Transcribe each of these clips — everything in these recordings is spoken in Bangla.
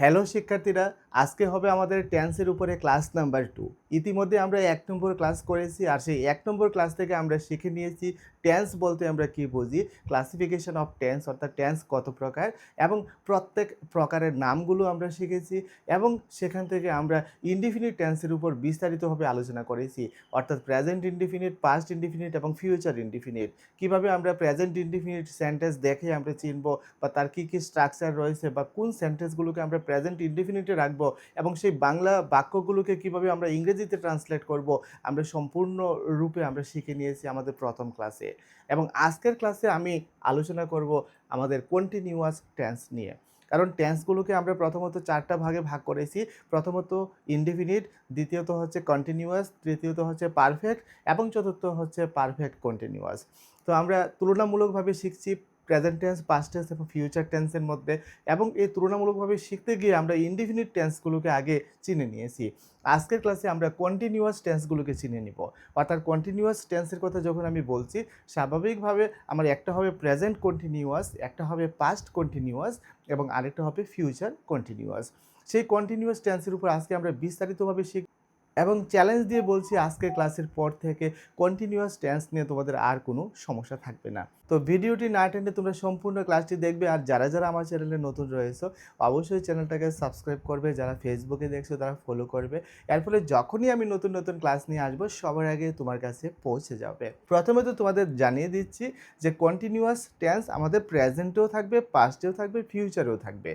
হ্যালো শিক্ষার্থীরা, আজকে হবে আমাদের টেন্সের উপরে ক্লাস নাম্বার 2। ইতিমধ্যে আমরা 1 নম্বর ক্লাস করেছি, আর সেই 1 নম্বর ক্লাস থেকে আমরা শিখে নিয়েছি টেন্স বলতে আমরা কি বুঝি, ক্লাসিফিকেশন অফ টেন্স অর্থাৎ টেন্স কত প্রকার এবং প্রত্যেক প্রকারের নামগুলো আমরা শিখেছি এবং সেখান থেকে আমরা ইনডিফিনিট টেন্সের উপর বিস্তারিতভাবে আলোচনা করেছি, অর্থাৎ প্রেজেন্ট ইনডিফিনিট, পাস্ট ইনডিফিনিট এবং ফিউচার ইনডিফিনিট। কিভাবে আমরা প্রেজেন্ট ইনডিফিনিট সেন্টেন্স দেখে আমরা চিনব বা তার কী কী স্ট্রাকচার রয়েছে বা কোন সেন্টেন্সগুলোকে আমরা প্রেজেন্ট ইনডিফিনিটে রাখবো এবং সেই বাংলা বাক্যগুলোকে কিভাবে আমরা ইংরেজিতে ট্রান্সলেট করব, আমরা সম্পূর্ণ রূপে আমরা শিখে নিয়েছি আমাদের প্রথম ক্লাসে। এবং আজকের ক্লাসে আমি আলোচনা করব আমাদের কন্টিনিউয়াস টেন্স নিয়ে। কারণ টেন্সগুলোকে আমরা প্রথমত 4টা ভাগে ভাগ করেছি। প্রথমত ইনডিফিনিট, দ্বিতীয়ত হচ্ছে কন্টিনিউয়াস, তৃতীয়ত হচ্ছে পারফেক্ট এবং চতুর্থ হচ্ছে পারফেক্ট কন্টিনিউয়াস। তো আমরা তুলনামূলকভাবে শিখছি প্রেজেন্ট টেন্স, পাস্ট টেন্স এবং ফিউচার টেন্সের মধ্যে, এবং এই তুলনামূলকভাবে শিখতে গিয়ে আমরা ইনডিফিনিট টেন্সগুলোকে আগে চিনে নিয়েছি। আজকের ক্লাসে আমরা কন্টিনিউয়াস টেন্সগুলোকে চিনে নিব। অর্থাৎ কন্টিনিউয়াস টেন্সের কথা যখন আমি বলছি, স্বাভাবিকভাবে আমার একটা হবে প্রেজেন্ট কন্টিনিউয়াস, একটা হবে পাস্ট কন্টিনিউয়াস এবং আরেকটা হবে ফিউচার কন্টিনিউয়াস। সেই কন্টিনিউয়াস টেন্সের উপর আজকে আমরা বিস্তারিতভাবে শিখব এবং চ্যালেঞ্জ দিয়ে বলছি আজকের ক্লাসের পর থেকে কন্টিনিউয়াস টেন্স নিয়ে তোমাদের আর কোনো সমস্যা থাকবে না। তো ভিডিওটি না টেনে তোমরা সম্পূর্ণ ক্লাসটি দেখবে, আর যারা যারা আমার চ্যানেলে নতুন রয়েছে অবশ্যই চ্যানেলটাকে সাবস্ক্রাইব করবে, যারা ফেসবুকে দেখছো তারা ফলো করবে। এর ফলে যখনই আমি নতুন নতুন ক্লাস নিয়ে আসবো সবার আগে তোমার কাছে পৌঁছে যাবে। প্রথমে তো তোমাদের জানিয়ে দিচ্ছি যে কন্টিনিউয়াস টেন্স আমাদের প্রেজেন্টেও থাকবে, পাস্টেও থাকবে, ফিউচারেও থাকবে।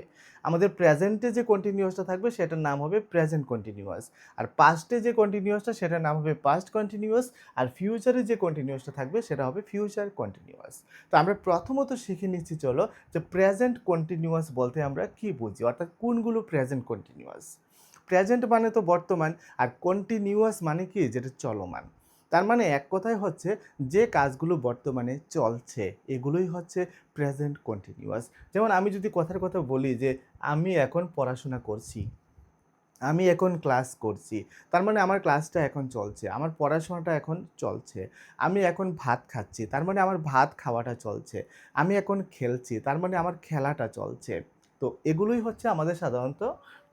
আমাদের প্রেজেন্টে যে কন্টিনিউয়াসটা থাকবে সেটার নাম হবে প্রেজেন্ট কন্টিনিউয়াস, আর পাস্টে যে কন্টিনিউয়াসটা সেটার নাম হবে পাস্ট কন্টিনিউয়াস, আর ফিউচারে যে কন্টিনিউয়াসটা থাকবে সেটা হবে ফিউচার কন্টিনিউয়াস। তো আমরা প্রথমত শিখে নিচ্ছি, চলো, যে প্রেজেন্ট কন্টিনিউয়াস বলতে আমরা কি বুঝি, অর্থাৎ কোনগুলো প্রেজেন্ট কন্টিনিউয়াস। প্রেজেন্ট মানে তো বর্তমান, আর কন্টিনিউয়াস মানে কি, যেটা চলমান। তার মানে এক কথায় হচ্ছে যে কাজগুলো বর্তমানে চলছে এগুলোই হচ্ছে প্রেজেন্ট কন্টিনিউয়াস। যেমন আমি যদি কথার কথা বলি যে আমি এখন পড়াশোনা করছি, আমি এখন ক্লাস করছি, তার মানে আমার ক্লাসটা এখন চলছে, আমার পড়াশোনাটা এখন চলছে। আমি এখন ভাত খাচ্ছি, তার মানে আমার ভাত খাওয়াটা চলছে। আমি এখন খেলছি, তার মানে আমার খেলাটা চলছে। তো এগুলোই হচ্ছে আমাদের সাধারণত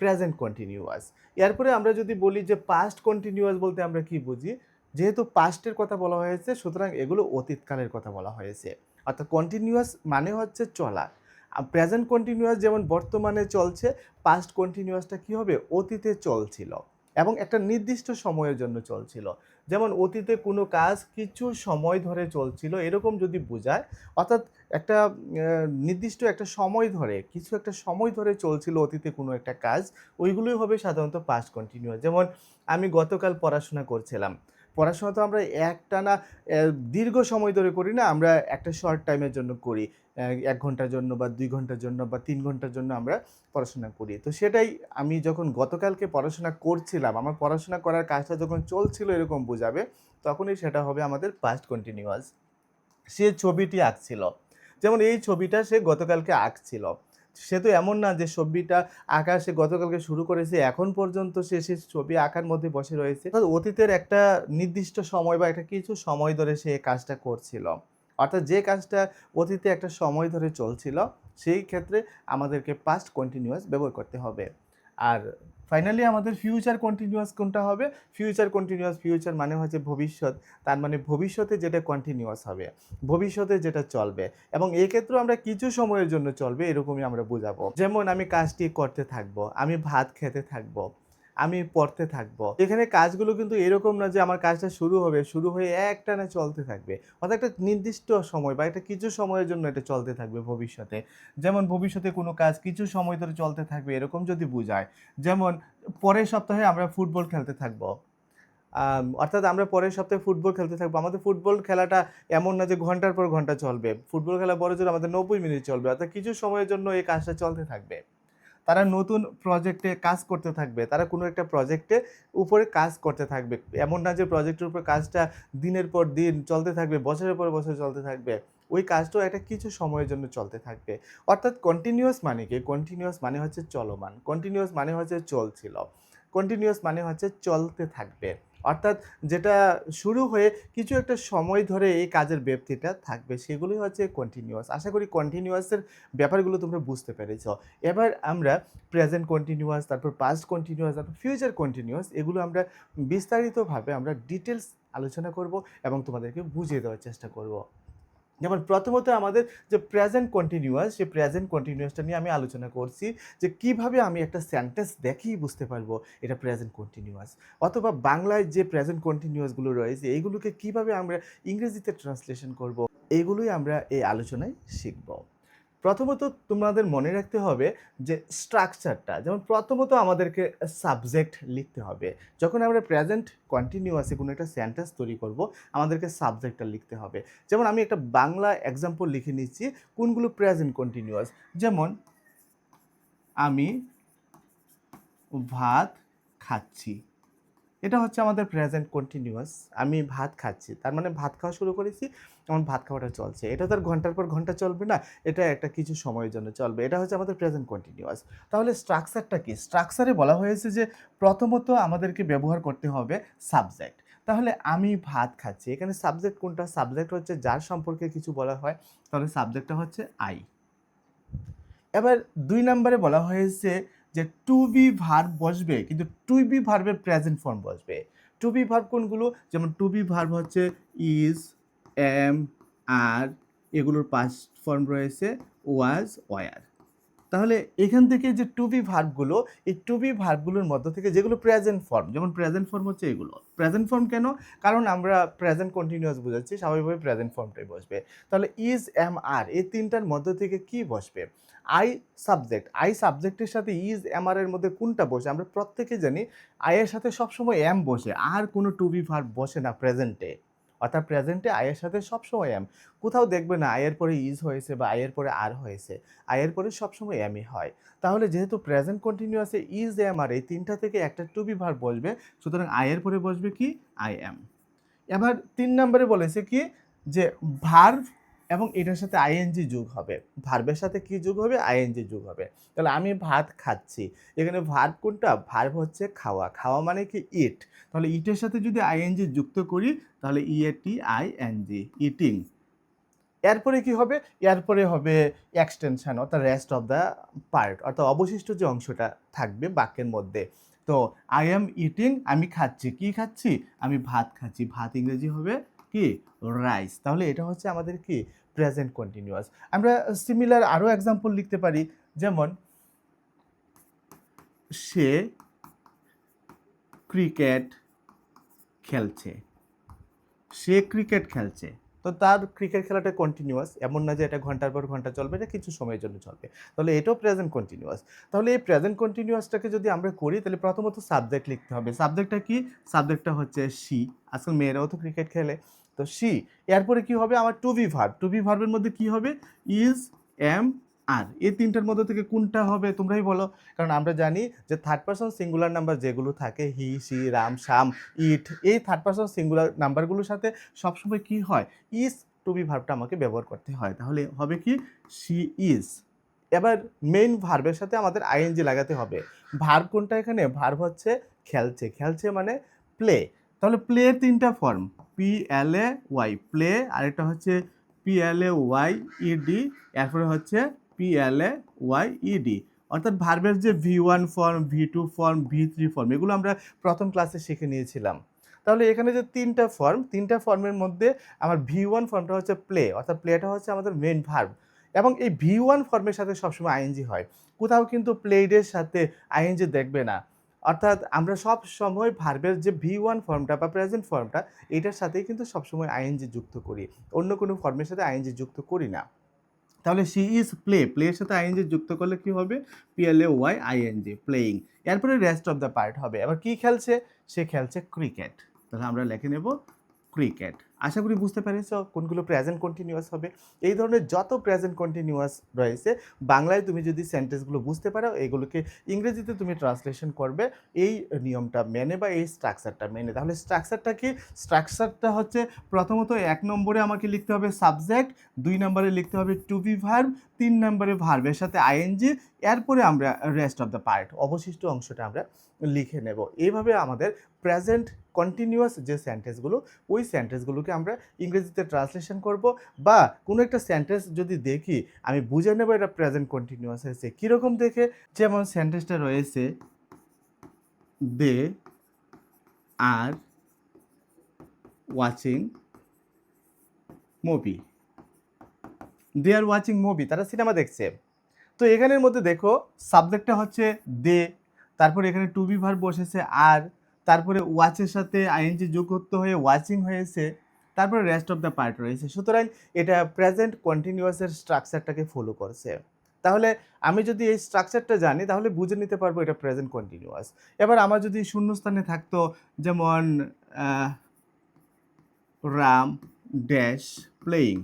প্রেজেন্ট কন্টিনিউয়াস। এরপরে আমরা যদি বলি যে পাস্ট কন্টিনিউয়াস বলতে আমরা কি বুঝি, যেহেতু পাস্টের কথা বলা হয়েছে সুতরাং এগুলো অতীতকালের কথা বলা হয়েছে। অর্থাৎ কন্টিনিউয়াস মানে হচ্ছে চলা। প্রেজেন্ট কন্টিনিউয়াস যেমন বর্তমানে চলছে, পাস্ট কন্টিনিউয়াসটা কী হবে, অতীতে চলছিল এবং একটা নির্দিষ্ট সময়ের জন্য চলছিল। যেমন অতীতে কোনো কাজ কিছু সময় ধরে চলছিল এরকম যদি বোঝায়, অর্থাৎ একটা নির্দিষ্ট একটা সময় ধরে, কিছু একটা সময় ধরে চলছিল অতীতে কোনো একটা কাজ, ওইগুলোই হবে সাধারণত পাস্ট কন্টিনিউয়াস। যেমন আমি গতকাল পড়াশোনা করছিলাম। পড়াশোনা তো আমরা একটানা দীর্ঘ সময় ধরে করি না, আমরা একটা শর্ট টাইমের জন্য করি। ১ ঘন্টার জন্য বা ২ ঘন্টার জন্য বা ৩ ঘন্টার জন্য আমরা পড়াশোনা করি। তো সেটাই আমি যখন গতকালকে পড়াশোনা করছিলাম, আমার পড়াশোনা করার কাজটা যখন চলছিল এরকম বোঝাবে, তখনই সেটা হবে আমাদের পাস্ট কন্টিনিউয়াস। সে ছবিটি আঁকছিল। যেমন এই ছবিটা সে গতকালকে আঁকছিল। সে তো এমন না যে ছবিটা আঁকা সে গতকালকে শুরু করেছে, এখন পর্যন্ত সে ছবি আঁকার মধ্যে বসে রয়েছে। অর্থাৎ অতীতের একটা নির্দিষ্ট সময় বা একটা কিছু সময় ধরে সে কাজটা করছিল। অর্থাৎ যে কাজটা অতীতে একটা সময় ধরে চলছিল, সেই ক্ষেত্রে আমাদেরকে পাস্ট কন্টিনিউয়াস ব্যবহার করতে হবে। আর ফাইনালি আমাদের ফিউচার কন্টিনিউয়াস কোনটা হবে? ফিউচার কন্টিনিউয়াস, ফিউচার মানে হচ্ছে ভবিষ্যৎ। তার মানে ভবিষ্যতে যেটা কন্টিনিউয়াস হবে, ভবিষ্যতে যেটা চলবে, এবং এক্ষেত্রেও আমরা কিছু সময়ের জন্য চলবে এরকমই আমরা বুঝাবো। যেমন আমি কাজটি করতে থাকবো, আমি ভাত খেতে থাকবো, আমি পড়তে থাকবো। এখানে কাজগুলো কিন্তু এরকম না যে আমার কাজটা শুরু হবে, শুরু হয়ে একটানা চলতে থাকবে। অর্থাৎ একটা নির্দিষ্ট সময় বা একটা কিছু সময়ের জন্য এটা চলতে থাকবে ভবিষ্যতে। যেমন ভবিষ্যতে কোনো কাজ কিছু সময় ধরে চলতে থাকবে এরকম যদি বুঝায়। যেমন পরের সপ্তাহে আমরা ফুটবল খেলতে থাকবো। অর্থাৎ আমরা পরের সপ্তাহে ফুটবল খেলতে থাকবো। আমাদের ফুটবল খেলাটা এমন না যে ঘন্টার পর ঘন্টা চলবে। ফুটবল খেলা বড়জোর আমাদের ৯০ মিনিট চলবে। অর্থাৎ কিছু সময়ের জন্য এই কাজটা চলতে থাকবে। তারা নতুন প্রজেক্টে কাজ করতে থাকবে। তারা কোনো একটা প্রজেক্টে উপরে কাজ করতে থাকবে। এমন না যে প্রজেক্টের উপর কাজটা দিনের পর দিন চলতে থাকবে, বছরের পর বছর চলতে থাকবে। ওই কাজটাও একটা কিছু সময়ের জন্য চলতে থাকবে। অর্থাৎ কন্টিনিউয়াস মানে কি? কন্টিনিউয়াস মানে হচ্ছে চলমান। কন্টিনিউয়াস মানে হচ্ছে চলছিল। কন্টিনিউয়াস মানে হচ্ছে চলতে থাকবে। অর্থাৎ যেটা শুরু হয়ে কিছু একটা সময় ধরে এই কাজের ব্যাপ্তিটা থাকবে, সেগুলোই হচ্ছে কন্টিনিউয়াস। আশা করি কন্টিনিউয়াসের ব্যাপারগুলো তোমরা বুঝতে পেরেছ। এবার আমরা প্রেজেন্ট কন্টিনিউয়াস, তারপর পাস্ট কন্টিনিউয়াস, তারপর ফিউচার কন্টিনিউয়াস, এগুলো আমরা বিস্তারিতভাবে আমরা ডিটেলস আলোচনা করব এবং তোমাদেরকে বুঝিয়ে দেওয়ার চেষ্টা করব। যেমন প্রথমত আমাদের যে প্রেজেন্ট কন্টিনিউয়াস, সেই প্রেজেন্ট কন্টিনিউয়াসটা নিয়ে আমি আলোচনা করছি যে কিভাবে আমি একটা সেন্টেন্স দেখেই বুঝতে পারবো এটা প্রেজেন্ট কন্টিনিউয়াস, অথবা বাংলায় যে প্রেজেন্ট কন্টিনিউয়াসগুলো রয়েছে এইগুলোকে কিভাবে আমরা ইংরেজিতে ট্রান্সলেশন করব, এগুলোই আমরা এই আলোচনায় শিখব। প্রথমত তোমাদের মনে রাখতে হবে যে স্ট্রাকচারটা, যেমন প্রথমত আমাদেরকে সাবজেক্ট লিখতে হবে। যখন আমরা প্রেজেন্ট কন্টিনিউয়াসে কোনো একটা সেন্টেন্স তৈরি করব, আমাদেরকে সাবজেক্টটা লিখতে হবে। যেমন আমি একটা বাংলা এক্সাম্পল লিখে নিচ্ছি কোনগুলো প্রেজেন্ট কন্টিনিউয়াস। যেমন আমি ভাত খাচ্ছি, এটা হচ্ছে আমাদের প্রেজেন্ট কন্টিনিউয়াস। আমি ভাত খাচ্ছি, তার মানে ভাত খাওয়া শুরু করেছি, আমার ভাত খাওয়াটা চলছে। এটা তো আর ঘন্টার পর ঘন্টা চলবে না, এটা একটা কিছু সময়ের জন্য চলবে। এটা হচ্ছে আমাদের প্রেজেন্ট কন্টিনিউয়াস। তাহলে স্ট্রাকচারটা কি? স্ট্রাকচারে বলা হয়েছে যে প্রথমত আমাদেরকে ব্যবহার করতে হবে সাবজেক্ট। তাহলে আমি ভাত খাচ্ছি, এখানে সাবজেক্ট কোনটা? সাবজেক্ট হচ্ছে যার সম্পর্কে কিছু বলা হয়, তাহলে সাবজেক্টটা হচ্ছে আই। এবার ২ নম্বরে বলা হয়েছে যে টু বি ভার্ব বসবে, কিন্তু টু বি ভার্বের প্রেজেন্ট ফর্ম বসবে। টু বি ভার্ব কোনগুলো? যেমন টু বি ভার্ব হচ্ছে ইজ, এম, আর, এগুলোর পাস্ট ফর্ম রয়েছে ওয়াজ, ওয়ার। তাহলে এখান থেকে যে টু বি ভার্বগুলো, এই টু বি ভার্বগুলোর মধ্য থেকে যেগুলো প্রেজেন্ট ফর্ম, যেমন প্রেজেন্ট ফর্ম হচ্ছে এগুলো। প্রেজেন্ট ফর্ম কেন? কারণ আমরা প্রেজেন্ট কন্টিনিউয়াস বোঝাচ্ছি, স্বাভাবিকভাবে প্রেজেন্ট ফর্মটাই বসবে। তাহলে ইজ, এম, আর, এই তিনটার মধ্য থেকে কি বসবে? I subject. আই সাবজেক্টের সাথে ইজ, এম, আর এর মধ্যে কোনটা বসে? আমরা প্রত্যেকে জানি আই এর সাথে সবসময় এম বসে, আর কোনো টু বি ভার্ব বসে না প্রেজেন্টে। অর্থাৎ প্রেজেন্টে আয়ের সাথে সবসময় এম। কোথাও দেখবে না আয়ের পরে ইজ হয়েছে বা আয়ের পরে আর হয়েছে, আয়ের পরে সবসময় এমই হয়। তাহলে যেহেতু প্রেজেন্ট কন্টিনিউয়াসে ইজ, এম, আর এই তিনটা থেকে একটা টু বি ভার্ব বসবে, সুতরাং আয়ের পরে বসবে কি? I am. এবার ৩ নম্বরে বলেছে কি যে ভার্ব এবং এটার সাথে আইএনজি যোগ হবে। ভার্বের সাথে কি যোগ হবে? আইএনজি যোগ হবে। তাহলে আমি ভাত খাচ্ছি, এখানে ভার্ব কোনটা? ভার্ব হচ্ছে খাওয়া। খাওয়া মানে কি? ইট। তাহলে ইটের সাথে যদি আইএনজি যুক্ত করি তাহলে ইএটিআইএনজি, ইটিং। এরপরে কি হবে? এরপরে হবে এক্সটেনশন, অর্থাৎ রেস্ট অফ দ্য পার্ট, অর্থাৎ অবশিষ্ট যে অংশটা থাকবে বাক্যের মধ্যে। তো আই এম ইটিং, আমি খাচ্ছি। কি খাচ্ছি? আমি ভাত খাচ্ছি। ভাত ইংরেজি হবে কি? রাইস। তাহলে এটা হচ্ছে আমাদের কি? Present continuous. আমরা সিমিলার আরও এক্সাম্পল লিখতে পারি, যেমন সে ক্রিকেট খেলছে। সে ক্রিকেট খেলছে, তো তার ক্রিকেট খেলাটা কন্টিনিউয়াস, এমন না যে এটা ঘন্টার পর ঘন্টা চলবে, এটা কিছু সময়ের জন্য চলবে। তাহলে এটাও প্রেজেন্ট কন্টিনিউয়াস। তাহলে এই প্রেজেন্ট কন্টিনিউয়াসটাকে যদি আমরা করি তাহলে প্রথমত সাবজেক্ট লিখতে হবে। সাবজেক্টটা কি? সাবজেক্টটা হচ্ছে শি। আজকাল মেয়েরাও তো ক্রিকেট খেলে, তো শি। এরপরে কি হবে? আমার to be verb. To be ভার্বের মধ্যে কি হবে? Is, am, are. এই তিনটার মধ্যে থেকে কোনটা হবে তোমরাই বলো। কারণ আমরা জানি যে থার্ড পারসন সিঙ্গুলার নাম্বার যেগুলো থাকে, হি, সি, রাম, শাম, ইট, এই থার্ড পারসন সিঙ্গুলার নাম্বারগুলোর সাথে সবসময় কি হয়? ইজ টু বি ভার্বটা আমাকে ব্যবহার করতে হয়। তাহলে হবে কি? She is. এবার মেইন ভার্বের সাথে আমাদের আইএনজি লাগাতে হবে। ভার্ব কোনটা এখানে? ভার্ব হচ্ছে খেলছে। খেলছে মানে প্লে। তাহলে প্লে তিনটা form, P L A Y, play, আরেকটা হচ্ছে P L A Y E D, এরপরে হচ্ছে P L A Y E D. অর্থাৎ ভার্বের যে V1 form, V2 form, V3 form, এগুলো আমরা প্রথম ক্লাসে শিখে নিয়েছিলাম। তাহলে এখানে যে তিনটা ফর্ম, তিনটা ফর্মের মধ্যে আমার V1 ফর্মটা হচ্ছে প্লে, অর্থাৎ প্লেটা হচ্ছে আমাদের মেইন ভার্ব, এবং এই V1 ফর্মের সাথে সবসময় আইএনজি হয়। কোথাও কিন্তু প্লেডের সাথে আইএনজি দেখবে না। অর্থাৎ আমরা সব সময় ভার্বের যে V1 ফর্মটা বা প্রেজেন্ট ফর্মটা, এটার সাথেই কিন্তু সবসময় আইএনজি যুক্ত করি, অন্য কোনো ফর্মের সাথে আইএনজি যুক্ত করি না। তাহলে শি ইজ প্লে, প্লের সাথে আইএনজি যুক্ত করলে কি হবে? P L A Y I N G, playing. এরপরে রেস্ট অফ দ্য পার্ট হবে। আবার কি খেলছে? সে খেলছে ক্রিকেট। তাহলে আমরা লিখে নেব ক্রিকেট। আশা করি বুঝতে পেরেছো কোনগুলো প্রেজেন্ট কন্টিনিউয়াস হবে। এই ধরনের যত প্রেজেন্ট কন্টিনিউয়াস রয়েছে, বাংলায় তুমি যদি সেন্টেন্সগুলো বুঝতে পারো, এগুলোকে ইংরেজিতে তুমি ট্রান্সলেশন করবে এই নিয়মটা মেনে বা এই স্ট্রাকচারটা মেনে। তাহলে স্ট্রাকচারটা কি? স্ট্রাকচারটা হচ্ছে প্রথমত ১ নম্বরে আমাকে লিখতে হবে সাবজেক্ট, ২ নম্বরে লিখতে হবে টু বি ভার্ব, ৩ নম্বরে ভার্বের সাথে আইএনজি, এরপরে আমরা রেস্ট অফ দ্য পার্ট, অবশিষ্ট অংশটা আমরা লিখে নেব। এইভাবে আমাদের প্রেজেন্ট কন্টিনিউয়াস যে সেন্টেন্সগুলো, ওই সেন্টেন্সগুলোকে আমরা ইংরেজিতে ট্রান্সলেশন করব, বা কোনো একটা সেন্টেন্স যদি দেখি আমি বুঝে নেব এটা প্রেজেন্ট কন্টিনিউয়াস হয়েছে কীরকম দেখে। যেমন সেন্টেন্সটা রয়েছে, they are watching movie. They are watching movie, তারা সিনেমা দেখছে। তো এখানের মধ্যে দেখো সাবজেক্টটা হচ্ছে দে, তারপরে এখানে টু বি ভার্ব বসেছে আর, তারপরে ওয়াচের সাথে আইএনজি যোগ করতে হয়ে ওয়াচিং হয়েছে, তারপরে রেস্ট অফ দ্য পার্ট রয়েছে। সুতরাং এটা প্রেজেন্ট কন্টিনিউয়াসের স্ট্রাকচারটাকে ফলো করছে। তাহলে আমি যদি এই স্ট্রাকচারটা জানি তাহলে বুঝে নিতে পারবো এটা প্রেজেন্ট কন্টিনিউয়াস। এবার আমার যদি শূন্যস্থানে থাকতো, যেমন Ram dash playing,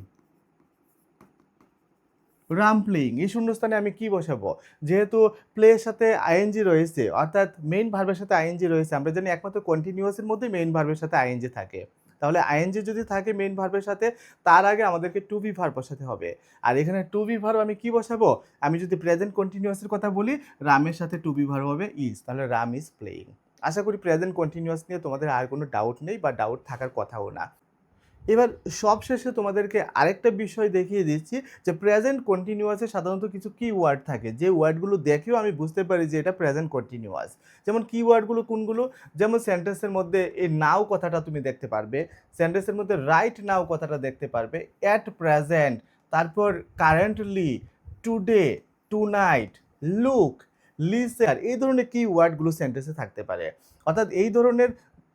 Ram playing, এই শূন্যস্থানে আমি কি বসাবো? যেহেতু প্লের সাথে আইএনজি রয়েছে, অর্থাৎ মেইন ভার্বের সাথে আইএনজি রয়েছে, আমরা জানি একমাত্র কন্টিনিউয়াসের মধ্যে মেইন ভার্বের সাথে আইএনজি থাকে। তাহলে আইএনজি যদি থাকে মেইন ভার্বের সাথে, তার আগে আমাদেরকে টু বি ভার্ব বসাতে হবে। আর এখানে টু বি ভার্ব আমি কি বসাবো? আমি যদি প্রেজেন্ট কন্টিনিউয়াসের কথা বলি, রামের সাথে টু বি ভার্ব হবে ইজ, তাহলে রাম ইজ প্লেয়িং। আশা করি প্রেজেন্ট কন্টিনিউয়াস নিয়ে তোমাদের আর কোনো ডাউট নেই, বা ডাউট থাকার কথাও না। এবার সবশেষে তোমাদেরকে আরেকটা বিষয় দেখিয়ে দিচ্ছি যে প্রেজেন্ট কন্টিনিউয়াসে সাধারণত কিছু কিওয়ার্ড থাকে, যে ওয়ার্ডগুলো দেখেও আমি বুঝতে পারি যে এটা প্রেজেন্ট কন্টিনিউয়াস। যেমন কিওয়ার্ডগুলো কোনগুলো? যেমন সেন্টেন্সের মধ্যে এই নাও কথাটা তুমি দেখতে পারবে, সেন্টেন্সের মধ্যে রাইট নাও কথাটা দেখতে পারবে, অ্যাট প্রেজেন্ট, তারপর currently, today, tonight, look, listen, এই ধরনের কিওয়ার্ডগুলো সেন্টেন্সে থাকতে পারে। অর্থাৎ এই ধরনের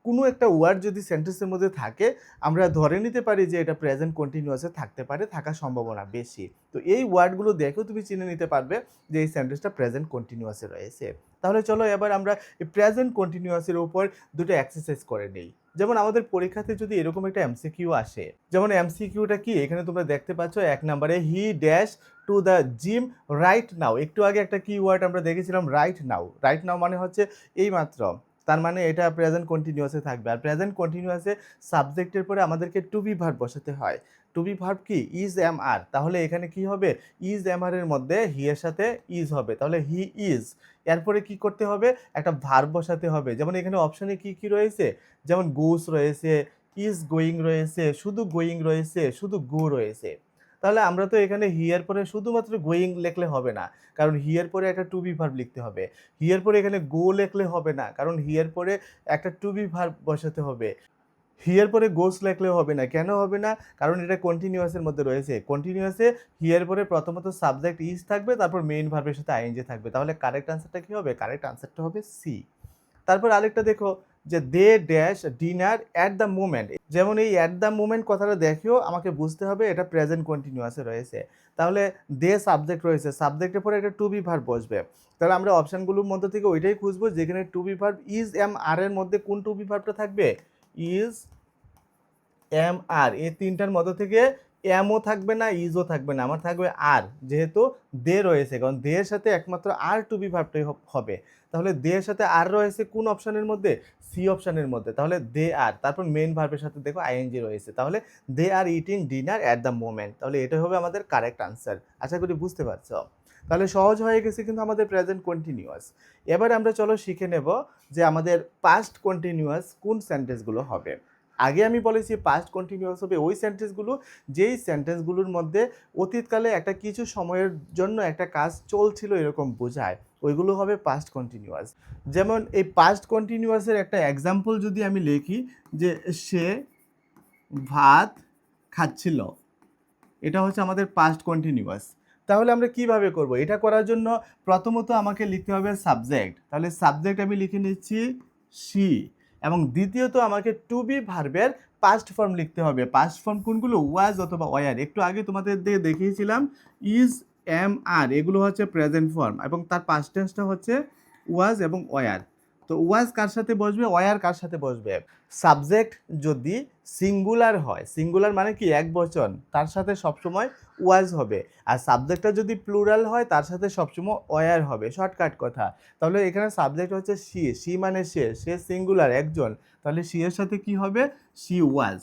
কোনো একটা ওয়ার্ড যদি সেন্টেন্সের মধ্যে থাকে, আমরা ধরে নিতে পারি যে এটা প্রেজেন্ট কন্টিনিউয়াসে থাকতে পারে, থাকার সম্ভাবনা বেশি। তো এই ওয়ার্ডগুলো দেখেও তুমি চিনে নিতে পারবে যে এই সেন্টেন্সটা প্রেজেন্ট কন্টিনিউয়াসে রয়েছে। তাহলে চলো এবার আমরা এই প্রেজেন্ট কন্টিনিউয়াসের উপর দুটো এক্সারসাইজ করে নিই। যেমন আমাদের পরীক্ষাতে যদি এরকম একটা এমসিকিউ আসে, যেমন এমসিকিউটা কি এখানে তোমরা দেখতে পাচ্ছ, ১ নম্বরে he dash to the gym right now. একটু আগে একটা কিওয়ার্ড আমরা দেখেছিলাম রাইট নাও। রাইট নাও মানে হচ্ছে এই মাত্র, তার মানে এটা প্রেজেন্ট কন্টিনিউয়াসে থাকবে। আর প্রেজেন্ট কন্টিনিউয়াসে সাবজেক্টের পরে আমাদেরকে টু বি ভার্ব বসাতে হয়। টু বি ভার্ব কি? ইজ এম আর। তাহলে এখানে কি হবে? ইজ এম আর এর মধ্যে হি এর সাথে ইজ হবে, তাহলে হি ইজ। এরপরে কি করতে হবে? একটা ভার্ব বসাতে হবে। যেমন এখানে অপশনে কি কি রয়েছে? যেমন গোস রয়েছে, ইজ গোয়িং রয়েছে, শুধু গোয়িং রয়েছে, শুধু গো রয়েছে। তাহলে আমরা তো এখানে হি এর পরে শুধুমাত্র গোয়িং লিখলে হবে না, কারণ হি এর পরে একটা টু বি ভার্ব লিখতে হবে। হি এর পরে এখানে গো লিখলে হবে না, কারণ হি এর পরে একটা টু বি ভার্ব বসাতে হবে। হি এর পরে গোস লিখলেও হবে না। কেন হবে না? কারণ এটা কন্টিনিউয়াসের মধ্যে রয়েছে। কন্টিনিউয়াসে হি এর পরে প্রথমত সাবজেক্ট ইজ থাকবে, তারপর মেইন ভার্বের সাথে আইএনজি থাকবে। তাহলে কারেক্ট আনসারটা কি হবে? কারেক্ট আনসারটা হবে সি। তারপর আরেকটা দেখো যে they dash dinner at the moment. যেমন এই অ্যাট দ্য মোমেন্ট কথাটা দেখেও আমাকে বুঝতে হবে এটা প্রেজেন্ট কন্টিনিউয়াসে রয়েছে। তাহলে দে সাবজেক্ট রয়েছে, সাবজেক্টের পরে একটা টু বি ভার্ব বসবে। তাহলে আমরা অপশানগুলোর মধ্যে থেকে ওইটাই খুঁজবো যেখানে to be verb is am are এর মধ্যে কোন টু বি ভার্বটা থাকবে? Is am are. এই তিনটার মধ্য থেকে এমও থাকবে না, ইজও থাকবে না, আমার থাকবে আর, যেহেতু দে রয়েছে, কারণ দে এর সাথে একমাত্র আর টু বি ভার্বটাই হবে। তাহলে দে এর সাথে আর রয়েছে কোন অপশনের মধ্যে? সি অপশনের মধ্যে। তাহলে দে আর, তারপর মেইন ভার্বের সাথে দেখো আইএনজি রয়েছে, তাহলে they are eating dinner at the moment. তাহলে এটা হবে আমাদের কারেক্ট আনসার। আশা করি বুঝতে পারছো। তাহলে সহজ হয়ে গেছে কিন্তু আমাদের প্রেজেন্ট কন্টিনিউয়াস। এবার আমরা চলো শিখে নেব যে আমাদের পাস্ট কন্টিনিউয়াস কোন সেন্টেন্সগুলো হবে। আগে আমি বলেছি পাস্ট কন্টিনিউয়াস হবে ওই সেন্টেন্সগুলো যেই সেন্টেন্সগুলোর মধ্যে অতীতকালে একটা কিছু সময়ের জন্য একটা কাজ চলছিল এরকম বোঝায়, ওইগুলো হবে পাস্ট কন্টিনিউয়াস। যেমন এই পাস্ট কন্টিনিউয়াসের একটা এক্সাম্পল যদি আমি লিখি যে সে ভাত খাচ্ছিল, এটা হচ্ছে আমাদের পাস্ট কন্টিনিউয়াস। তাহলে আমরা কিভাবে করব? এটা করার জন্য প্রথমত আমাকে লিখতে হবে সাবজেক্ট, তাহলে সাবজেক্ট আমি লিখে নিচ্ছি সি, এবং দ্বিতীয়ত আমাকে টু বি ভার্বের পাস্ট ফর্ম লিখতে হবে। পাস্ট ফর্ম কোনগুলো? ওয়াজ অথবা ওয়ার। একটু আগে তোমাদের দিয়ে দেখিয়েছিলাম ইজ এম আর, এগুলো হচ্ছে প্রেজেন্ট ফর্ম এবং তার পাস্ট টেন্সটা হচ্ছে ওয়াজ এবং ওয়ার। তো ওয়াজ কার সাথে বসবে, ওয়ার কার সাথে বসবে? সাবজেক্ট যদি সিঙ্গুলার হয়, সিঙ্গুলার মানে কি এক বচন, তার সাথে সবসময় ওয়াজ হবে। আর সাবজেক্টটা যদি প্লুরাল হয় তার সাথে সবসময় ওয়ার হবে, শর্টকাট কথা। তাহলে এখানে সাবজেক্ট হচ্ছে সি, সি মানে সে সিঙ্গুলার একজন, তাহলে সি এর সাথে কি হবে? সি ওয়াজ।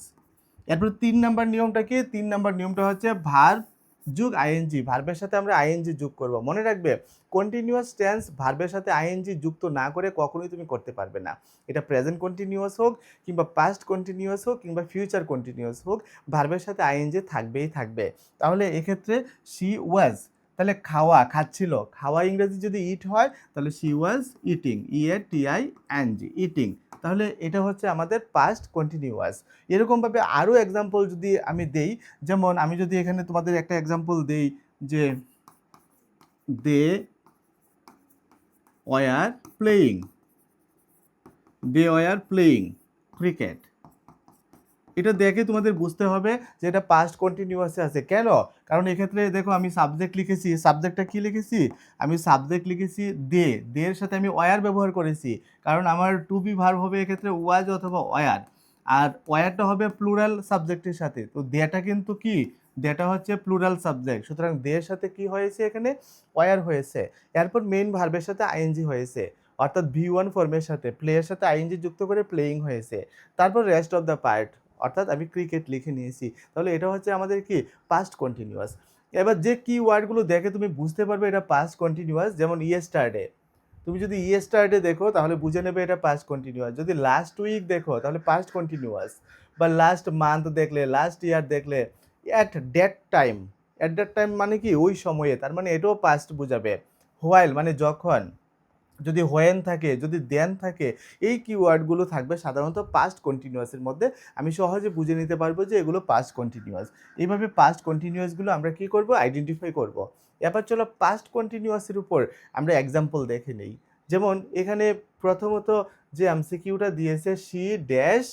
এরপর 3 নাম্বার নিয়মটা কি? 3 নাম্বার নিয়মটা হচ্ছে ভার্ব যোগ আইএনজি, ভার্বের সাথে আমরা আইএনজি যোগ করব। মনে রাখবে কন্টিনিউয়াস টেন্স ভার্বের সাথে আইএনজি যুক্ত না করে কখনোই তুমি করতে পারবে না। এটা প্রেজেন্ট কন্টিনিউয়াস হোক কিংবা পাস্ট কন্টিনিউয়াস হোক কিংবা ফিউচার কন্টিনিউয়াস হোক, ভার্বের সাথে আইএনজি থাকবেই থাকবে। তাহলে এক্ষেত্রে শি ওয়াজ, তাহলে খাওয়া, খাচ্ছিল, খাওয়া ইংরেজি যদি ইট হয় তাহলে she was eating, EATING, eating. তাহলে এটা হচ্ছে আমাদের পাস্ট কন্টিনিউয়াস। এরকমভাবে আরও এক্সাম্পল যদি আমি দেই, যেমন আমি যদি এখানে তোমাদের একটা এক্সাম্পল দেই যে they were playing, they were playing cricket. এটা দেখে তোমাদের বুঝতে হবে যে এটা পাস্ট কন্টিনিউয়াসে আছে। কেন? কারণ এক্ষেত্রে দেখো আমি সাবজেক্ট লিখেছি, সাবজেক্টটা কি লিখেছি? আমি সাবজেক্ট লিখেছি দে, দে এর সাথে আমি ওয়ার ব্যবহার করেছি, কারণ আমার টু বি ভার্ব হবে এক্ষেত্রে ওয়াজ অথবা ওয়ার, আর ওয়ারটা হবে প্লুরাল সাবজেক্টের সাথে। তো দেটা কিন্তু কি? দেটা হচ্ছে প্লুরাল সাবজেক্ট, সুতরাং দের সাথে কি হয়েছে এখানে? ওয়ার হয়েছে। এরপর মেইন ভার্বের সাথে আইএনজি হয়েছে, অর্থাৎ V1 ফর্মের সাথে প্লে এর সাথে আইএনজি যুক্ত করে প্লেয়িং হয়েছে। তারপর রেস্ট অফ দ্য পার্ট, অর্থাৎ আমি ক্রিকেট লিখে নিয়েছি। তাহলে এটা হচ্ছে আমাদের কি? Past continuous. এবার যে কি ওয়ার্ডগুলো দেখে তুমি বুঝতে পারবে এটা পাস্ট কন্টিনিউয়াস, যেমন ইয়েস্টারডে, তুমি যদি ইয়েস্টারডে দেখো তাহলে বুঝে নেবে এটা পাস্ট কন্টিনিউয়াস। যদি লাস্ট উইক দেখো তাহলে পাস্ট কন্টিনিউয়াস, বা লাস্ট মান্থ দেখলে, লাস্ট ইয়ার দেখলে, at that time, at that time মানে কি? ওই সময়ে, তার মানে এটাও পাস্ট বোঝাবে। হোয়াইল মানে যখন, যদি হোয়েন থাকে, যদি দেন থাকে, এই কিওয়ার্ডগুলো থাকবে সাধারণত পাস্ট কন্টিনিউয়াসের মধ্যে। আমি সহজে বুঝে নিতে পারবো যে এগুলো পাস্ট কন্টিনিউয়াস। এইভাবে পাস্ট কন্টিনিউয়াসগুলো আমরা কি করব? আইডেন্টিফাই করব। এবার চলো পাস্ট কন্টিনিউয়াসের উপর আমরা এক্সাম্পল দেখে নেই। যেমন এখানে প্রথমত যে এমসিকিউটা দিয়েছে, শি ড্যাশ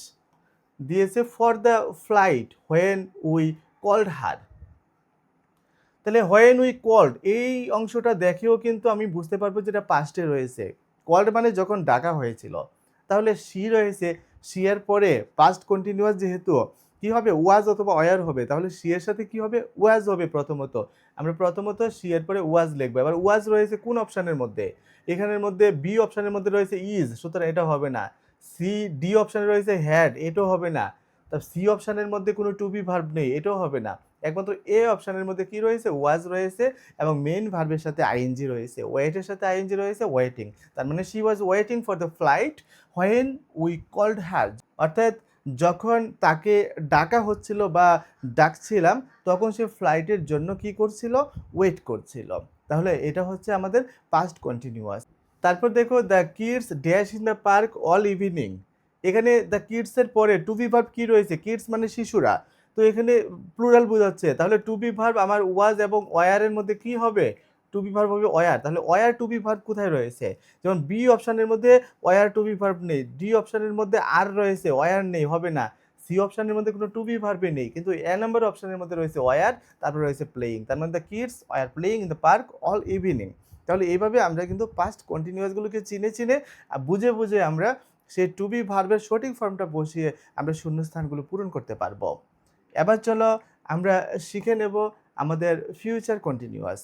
দিয়েছে for the flight when we called her. তাহলে হোয়েন উই কল্ড, এই অংশটা দেখেও কিন্তু আমি বুঝতে পারবো যেটা পাস্টে রয়েছে। কল্ড মানে যখন ডাকা হয়েছিল। তাহলে শি রয়েছে, শি এর পরে পাস্ট কন্টিনিউয়াস যেহেতু কি হবে? ওয়াজ অথবা ওয়ার হবে। তাহলে শি এর সাথে কি হবে? ওয়াজ হবে প্রথমত। আমরা প্রথমত শি এর পরে ওয়াজ লিখবো। এবার ওয়াজ রয়েছে কোন অপশনের মধ্যে? এখানের মধ্যে বি অপশনের মধ্যে রয়েছে ইজ, সুতরাং এটা হবে না। সি ডি অপশনে রয়েছে হ্যাড, এটাও হবে না। তা সি অপশনের মধ্যে কোনো টু বি ভার্ব নেই, এটাও হবে না। একমাত্র এ অপশনের মধ্যে কি রয়েছে? ওয়াজ রয়েছে এবং মেইন ভার্বের সাথে আইএনজি রয়েছে, ওয়েটের সাথে আইএনজি রয়েছে, ওয়েটিং। তার মানে she was waiting for the flight when we called her, অর্থাৎ যখন তাকে ডাকা হচ্ছিল বা ডাকছিলাম তখন সে ফ্লাইটের জন্য কি করছিল? ওয়েট করছিল। তাহলে এটা হচ্ছে আমাদের পাস্ট কন্টিনিউয়াস। তারপর দেখো the kids dash in the park all evening. এখানে দ্য কিডসের পরে টু বি ভার্ব কি রয়েছে? কিডস মানে শিশুরা, তো এখানে প্লুরাল বোঝাচ্ছে। তাহলে টু বি ভার্ব আমার ওয়াজ এবং ওয়ারের মধ্যে কি হবে? টু বি ভার্ব হবে ওয়ার। তাহলে ওয়ার টু বি ভার্ব কোথায় রয়েছে? যেমন বি অপশনের মধ্যে ওয়ার টু বি ভার্ব নেই, ডি অপশনের মধ্যে আর রয়েছে, ওয়ার নেই, হবে না। সি অপশনের মধ্যে কোনো টু বি ভার্বে নেই, কিন্তু এ নাম্বার অপশনের মধ্যে রয়েছে ওয়ার, তারপর রয়েছে প্লেয়িং। তার মানে the kids were playing in the park all evening. তাহলে এইভাবে আমরা কিন্তু পাস্ট কন্টিনিউয়াসগুলোকে চিনে চিনে বুঝে বুঝে আমরা সেই টু বি ভার্বের সঠিক ফর্মটা বসিয়ে আমরা শূন্যস্থানগুলো পূরণ করতে পারবো। এবার চলো আমরা শিখে নেব আমাদের ফিউচার কন্টিনিউয়াস।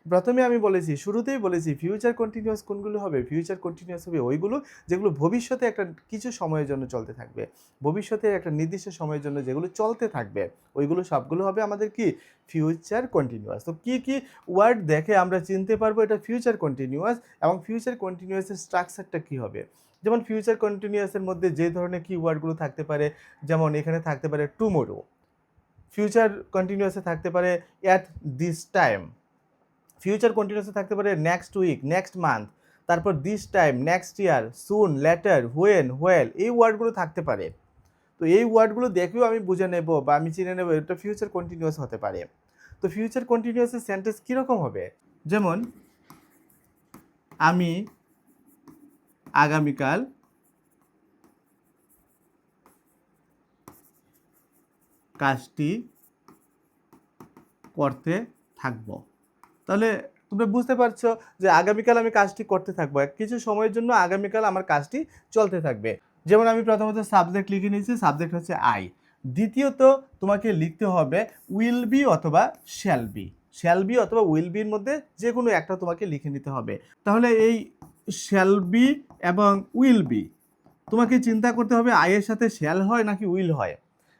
প্রথমে আমি বলেছি, শুরুতেই বলেছি ফিউচার কন্টিনিউয়াস কোনগুলো হবে? ফিউচার কন্টিনিউয়াস হবে ওইগুলো যেগুলো ভবিষ্যতে একটা কিছু সময়ের জন্য চলতে থাকবে, ভবিষ্যতে একটা নির্দিষ্ট সময়ের জন্য যেগুলো চলতে থাকবে, ওইগুলো সবগুলো হবে আমাদের কি? Future continuous. তো কি কি ওয়ার্ড দেখে আমরা চিনতে পারবো এটা ফিউচার কন্টিনিউয়াস, এবং ফিউচার কন্টিনিউয়াসের স্ট্রাকচারটা কি হবে? যেমন ফিউচার কন্টিনিউয়াসের মধ্যে যে ধরনের কি ওয়ার্ডগুলো থাকতে পারে, যেমন এখানে থাকতে পারে টুমোরো। ফিউচার কন্টিনিউয়াসে থাকতে পারে অ্যাট দিস টাইম। ফিউচার কন্টিনিউয়াসে থাকতে পারে নেক্সট উইক, নেক্সট মান্থ, তারপর this time, next year, soon, later, when, while, এই ওয়ার্ডগুলো থাকতে পারে। তো এই ওয়ার্ডগুলো দেখেও আমি বুঝে নেব বা আমি চিনে নেব এটা ফিউচার কন্টিনিউয়াস হতে পারে। তো ফিউচার কন্টিনিউয়াসের সেন্টেন্স কীরকম হবে? যেমন আমি আগামীকাল কাজটি করতে থাকব। তাহলে তোমরা বুঝতে পারছো যে আগামীকাল আমি কাজটি করতে থাকবো, কিছু সময়ের জন্য আগামীকাল আমার কাজটি চলতে থাকবে। যেমন আমি প্রথমত সাবজেক্ট লিখে নিয়েছি, সাবজেক্ট হচ্ছে আই। দ্বিতীয়ত তোমাকে লিখতে হবে উইল বি অথবা শ্যাল বি। শ্যাল বি অথবা উইল বির মধ্যে যে কোনো একটা তোমাকে লিখে নিতে হবে। তাহলে এই শ্যাল বি এবং উইল বি তোমাকে চিন্তা করতে হবে আয়ের সাথে শ্যাল হয় নাকি উইল হয়।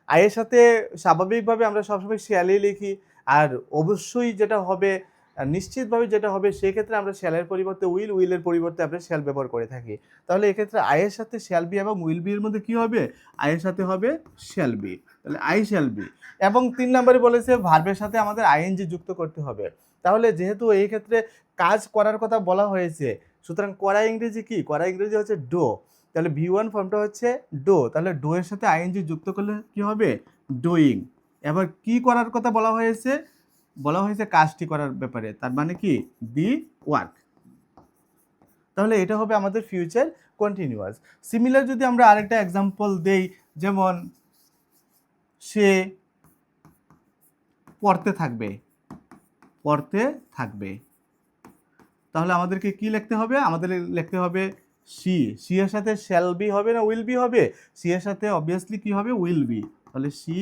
আয়ের সাথে স্বাভাবিকভাবে আমরা সবসময় শ্যালই লিখি, আর অবশ্যই যেটা হবে নিশ্চিতভাবে যেটা হবে সেক্ষেত্রে আমরা শ্যালের পরিবর্তে উইল, উইলের পরিবর্তে আমরা শ্যাল ব্যবহার করে থাকি। তাহলে এক্ষেত্রে আয়ের সাথে শ্যাল বি এবং উইল বি এর মধ্যে কি হবে, আয়ের সাথে হবে শ্যাল বি, তাহলে আই শ্যাল বি। এবং 3 নম্বরে বলেছে ভার্বের সাথে আমাদের আইএনজি যুক্ত করতে হবে। তাহলে যেহেতু এই ক্ষেত্রে কাজ করার কথা বলা হয়েছে, সুতরাং করা ইংরেজি কি, করা ইংরেজি হচ্ছে ডো। তাহলে V1 ফর্মটা হচ্ছে ডো, তাহলে ডো এর সাথে আইএনজি যুক্ত করলে কি হবে, ডুইং। এবার কি করার কথা বলা হয়েছে, বলা হয়েছে কাজটি করার ব্যাপারে, তার মানে কি দি ওয়ার্ক। তাহলে এটা হবে আমাদের ফিউচার কন্টিনিউয়াস। সিমিলার যদি আমরা আরেকটা এক্সাম্পল দেই, যেমন সে পড়তে থাকবে, পড়তে থাকবে, তাহলে আমাদেরকে কি লিখতে হবে, আমাদের লিখতে হবে সি। সি এর সাথে শ্যাল বি হবে না উইল বি হবে, সি এর সাথে অবভিয়াসলি কি হবে, উইল বি। তাহলে সি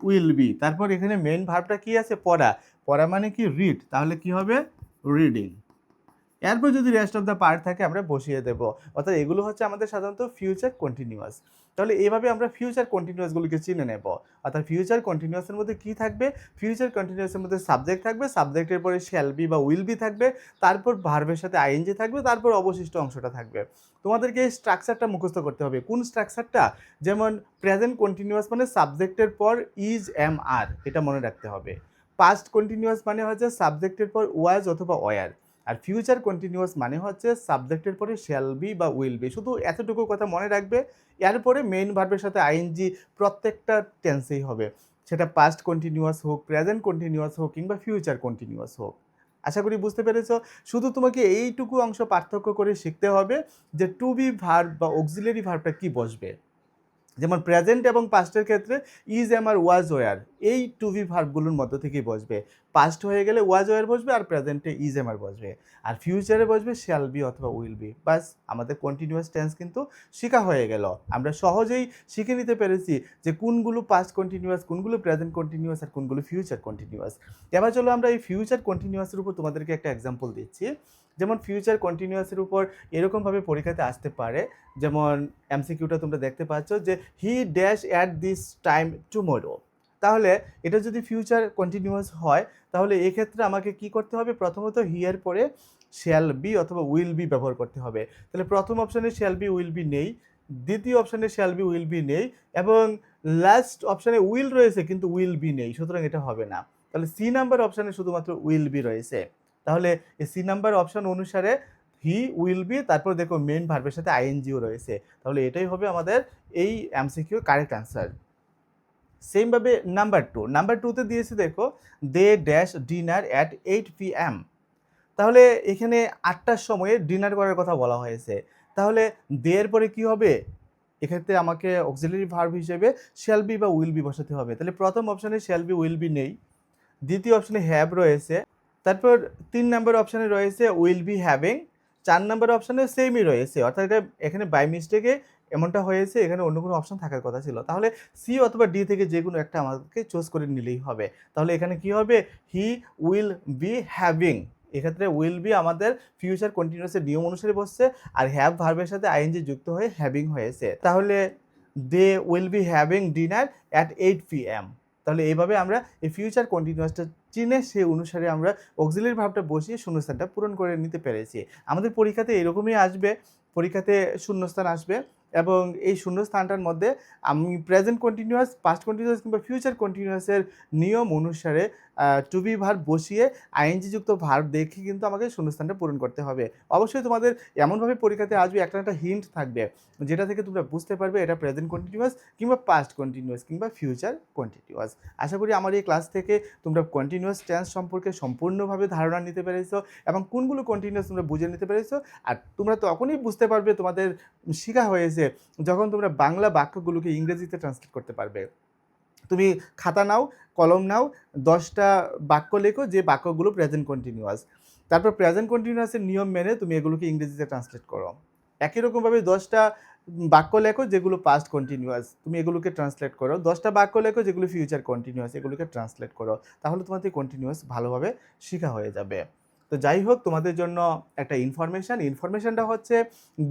উইল বি। তারপর এখানে মেইন ভার্বটা কি আছে, পড়া। পড়া মানে কি রিড, তাহলে কি হবে রিডিং। এরপর যদি রেস্ট অফ দ্য পার্ট থাকে আমরা বসিয়ে দেব। অর্থাৎ এগুলো হচ্ছে আমাদের সাধারণত ফিউচার কন্টিনিউয়াস। তাহলে এইভাবে আমরা ফিউচার কন্টিনিউয়াসগুলোকে চিনে নেব। অর্থাৎ ফিউচার কন্টিনিউয়াসের মধ্যে কি থাকবে, ফিউচার কন্টিনিউয়াসের মধ্যে সাবজেক্ট থাকবে, সাবজেক্টের পরে শ্যাল বি বা উইল বি থাকবে, তারপর ভার্বের সাথে আইএনজি থাকবে, তারপর অবশিষ্ট অংশটা থাকবে। তোমাদেরকে এই স্ট্রাকচারটা মুখস্থ করতে হবে। কোন স্ট্রাকচারটা, যেমন প্রেজেন্ট কন্টিনিউয়াস মানে সাবজেক্টের পর ইজ এম আর, এটা মনে রাখতে হবে। পাস্ট কন্টিনিউয়াস মানে হচ্ছে সাবজেক্টের পর ওয়াজ অথবা ওয়ার। আর ফিউচার কন্টিনিউয়াস মানে হচ্ছে সাবজেক্টের পরে শ্যাল বি বা উইল বি। শুধু এতটুকু কথা মনে রাখবে। এরপরে মেইন ভার্বের সাথে আইএনজি প্রত্যেকটা টেন্সেই হবে, সেটা পাস্ট কন্টিনিউয়াস হোক, প্রেজেন্ট কন্টিনিউয়াস হোক, কিংবা ফিউচার কন্টিনিউয়াস হোক। আশা করি বুঝতে পেরেছো। শুধু তোমাকে এইটুকু অংশ পার্থক্য করে শিখতে হবে যে টু বি ভার্ব বা অক্সিলারি ভার্বটা কি বসবে। যেমন প্রেজেন্ট এবং পাস্টের ক্ষেত্রে is am are was were, এই টু বি ভার্বগুলোর মধ্য থেকেই বসবে। পাস্ট হয়ে গেলে ওয়াজ ওয়ার বসবে, আর প্রেজেন্টে ইজ এম আর বসবে, আর ফিউচারে বসবে শ্যাল বি অথবা উইল বি। বাস, আমাদের কন্টিনিউয়াস টেন্স কিন্তু শেখা হয়ে গেল। আমরা সহজেই শিখে নিতে পেরেছি যে কোনগুলো পাস্ট কন্টিনিউয়াস, কোনগুলো প্রেজেন্ট কন্টিনিউয়াস, আর কোনগুলো ফিউচার কন্টিনিউয়াস। এবার চলো আমরা এই ফিউচার কন্টিনিউয়াসের উপর তোমাদেরকে একটা এক্সাম্পল দিচ্ছি। যেমন ফিউচার কন্টিনিউয়াসের উপর এরকমভাবে পরীক্ষাতে আসতে পারে, যেমন এমসিকিউটা তোমরা দেখতে পাচ্ছ যে he dash at this time tomorrow. তাহলে এটা যদি ফিউচার কন্টিনিউয়াস হয়, তাহলে এক্ষেত্রে আমাকে কি করতে হবে, প্রথমত হি এর পরে শ্যাল বি অথবা উইল বি ব্যবহার করতে হবে। তাহলে প্রথম অপশানে শ্যাল বি উইল বি নেই, দ্বিতীয় অপশানে শ্যাল বি উইল বি নেই, এবং লাস্ট অপশানে উইল রয়েছে কিন্তু উইল বি নেই, সুতরাং এটা হবে না। তাহলে সি নাম্বার অপশানে শুধুমাত্র উইল বি রয়েছে। তাহলে এই সি নাম্বার অপশান অনুসারে হি উইল বি, তারপর দেখো মেইন ভার্বের সাথে আইএনজিও রয়েছে। তাহলে এটাই হবে আমাদের এই এমসিকিউ কারেক্ট অ্যান্সার। সেমভাবে নাম্বার টুতে দিয়েছে দেখো they dash dinner at 8 PM। তাহলে এখানে 8টার সময়ে ডিনার করার কথা বলা হয়েছে। তাহলে দে এর পরে কি হবে, এক্ষেত্রে আমাকে অক্সিলারি ভার্ব হিসেবে শ্যাল বি বা উইল বি বসাতে হবে। তাহলে প্রথম অপশানে শ্যাল বি উইল বি নেই, দ্বিতীয় অপশানে হ্যাভ রয়েছে, তারপর 3 নম্বর অপশানে রয়েছে উইল বি হ্যাভিং, 4 নম্বর অপশানে সেমই রয়েছে। অর্থাৎ এটা এখানে বাই মিস্টেকে এমনটা হয়েছে, এখানে অন্য কোনো অপশান থাকার কথা ছিল। তাহলে সি অথবা ডি থেকে যে কোনো একটা আমাদেরকে চুজ করে নিলেই হবে। তাহলে এখানে কি হবে, হি উইল বি হ্যাভিং। এক্ষেত্রে উইল বি আমাদের ফিউচার কন্টিনিউয়াসের নিয়ম অনুসারে বসছে, আর হ্যাভ ভার্বের সাথে আইএনজি যুক্ত হয়ে হ্যাভিং হয়েছে। তাহলে they will be having dinner at 8 PM। তাহলে এইভাবে আমরা এই ফিউচার কন্টিনিউয়াসটা চিনে সেই অনুসারে আমরা অক্সিলারি ভার্বটা বসিয়ে শূন্যস্থানটা পূরণ করে নিতে পেরেছি। আমাদের পরীক্ষাতে এরকমই আসবে, পরীক্ষাতে শূন্যস্থান আসবে, এবং এই শূন্যস্থানটার মধ্যে আমি প্রেজেন্ট কন্টিনিউয়াস, পাস্ট কন্টিনিউয়াস কিংবা ফিউচার কন্টিনিউয়াসের নিয়ম অনুসারে টু বি ভার্ব বসিয়ে আইএনজি যুক্ত ভার্ব দেখে কিন্তু আমাকে শূন্যস্থানটা পূরণ করতে হবে। অবশ্যই তোমাদের এমনভাবে পরীক্ষাতে আসবে, একটা একটা হিন্ট থাকবে যেটা থেকে তোমরা বুঝতে পারবে এটা প্রেজেন্ট কন্টিনিউয়াস কিংবা পাস্ট কন্টিনিউয়াস কিংবা ফিউচার কন্টিনিউয়াস। আশা করি আমার এই ক্লাস থেকে তোমরা কন্টিনিউয়াস টেন্স সম্পর্কে সম্পূর্ণভাবে ধারণা নিতে পেরেছো, এবং কোনগুলো কন্টিনিউয়াস তোমরা বুঝে নিতে পেরেছো। আর তোমরা তখনই বুঝতে পারবে তোমাদের শেখা হয়েছে যখন তোমরা বাংলা বাক্যগুলোকে ইংরেজিতে ট্রান্সলেট করতে পারবে। তুমি খাতা নাও, কলম নাও, 10টা বাক্য লেখো যে বাক্যগুলো প্রেজেন্ট কন্টিনিউয়াস। তারপর প্রেজেন্ট কন্টিনিউয়াসের নিয়ম মেনে তুমি এগুলোকে ইংরেজিতে ট্রান্সলেট করো। একই রকমভাবে ১০ টা বাক্য লেখো যেগুলো পাস্ট কন্টিনিউয়াস, তুমি এগুলোকে ট্রান্সলেট করো। ১০ টা বাক্য লেখো যেগুলো ফিউচার কন্টিনিউয়াস, এগুলোকে ট্রান্সলেট করো। তাহলে তোমাদের কন্টিনিউয়াস ভালোভাবে শিখা হয়ে যাবে। তো যাই হোক, তোমাদের জন্য একটা ইনফরমেশনটা হচ্ছে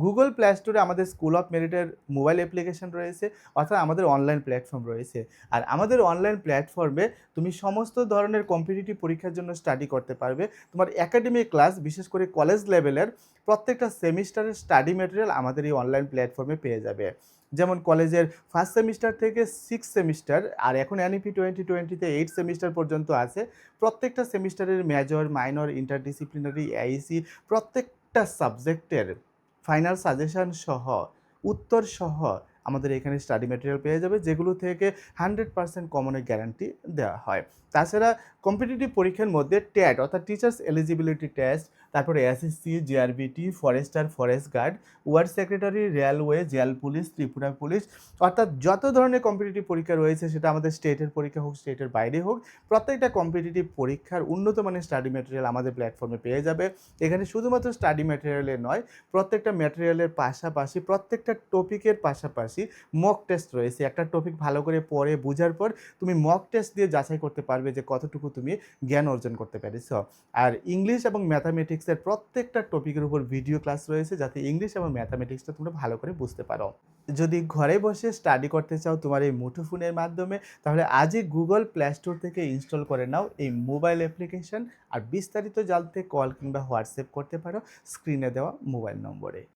Google Play Store এ আমাদের স্কুল অফ মেরিটের মোবাইল অ্যাপ্লিকেশন রয়েছে, অর্থাৎ আমাদের অনলাইন প্ল্যাটফর্ম রয়েছে। আর আমাদের অনলাইন প্ল্যাটফর্মে তুমি সমস্ত ধরনের কম্পিটিটিভ পরীক্ষার জন্য স্টাডি করতে পারবে। তোমার একাডেমিক ক্লাস, বিশেষ করে কলেজ লেভেলের প্রত্যেকটা সেমিস্টারের স্টাডি ম্যাটেরিয়াল আমাদের এই অনলাইন প্ল্যাটফর্মে পেয়ে যাবে। যেমন কলেজের ফার্স্ট সেমিস্টার থেকে 6 সেমিস্টার, আর এখন NEP 2020 তে 8 সেমিস্টার পর্যন্ত আছে। প্রত্যেকটা সেমিস্টারের মেজর, মাইনর, ইন্টারডিসিপ্লিনারি, AIC প্রত্যেকটা সাবজেক্টের ফাইনাল সাজেশন সহ, উত্তর সহ আমাদের এখানে স্টাডি ম্যাটেরিয়াল পেয়ে যাবে, যেগুলো থেকে 100% কমনের গ্যারান্টি দেওয়া হয়। তাছাড়া কম্পিটিটিভ পরীক্ষার মধ্যে ট্যাট অর্থাৎ টিচার্স এলিজিবিলিটি টেস্ট, তারপরে SSC, JRBT, forester, forest guard, ward secretary, railway, jail police, Tripura police, অর্থাৎ যত ধরনের কম্পিটিটিভ পরীক্ষা রয়েছে, সেটা আমাদের স্টেটের পরীক্ষা হোক, স্টেটের বাইরে হোক, প্রত্যেকটা কম্পিটিটিভ পরীক্ষার উন্নত মানের স্টাডি ম্যাটেরিয়াল আমাদের প্ল্যাটফর্মে পেয়ে যাবে। এখানে শুধুমাত্র স্টাডি ম্যাটেরিয়ালে নয়, প্রত্যেকটা ম্যাটেরিয়ালের পাশাপাশি, প্রত্যেকটা টপিকের পাশাপাশি মক টেস্ট রয়েছে। একটা টপিক ভালো করে পড়ে বোঝার পর তুমি মক টেস্ট দিয়ে যাচাই করতে পারবে যে কতটুকু তুমি জ্ঞান অর্জন করতে পেরেছো। আর ইংলিশ এবং ম্যাথামেটিক্সের প্রত্যেকটা টপিকের উপর ভিডিও ক্লাস রয়েছে, যাতে ইংলিশ এবং ম্যাথামেটিক্সটা তোমরা ভালো করে বুঝতে পারো। যদি ঘরে বসে স্টাডি করতে চাও তোমার এই মুঠোফোনের মাধ্যমে, তাহলে আজই Google Play Store থেকে ইনস্টল করে নাও এই মোবাইল অ্যাপ্লিকেশন। আর বিস্তারিত জানতে কল কিংবা হোয়াটসঅ্যাপ করতে পারো স্ক্রিনে দেওয়া মোবাইল নম্বরে।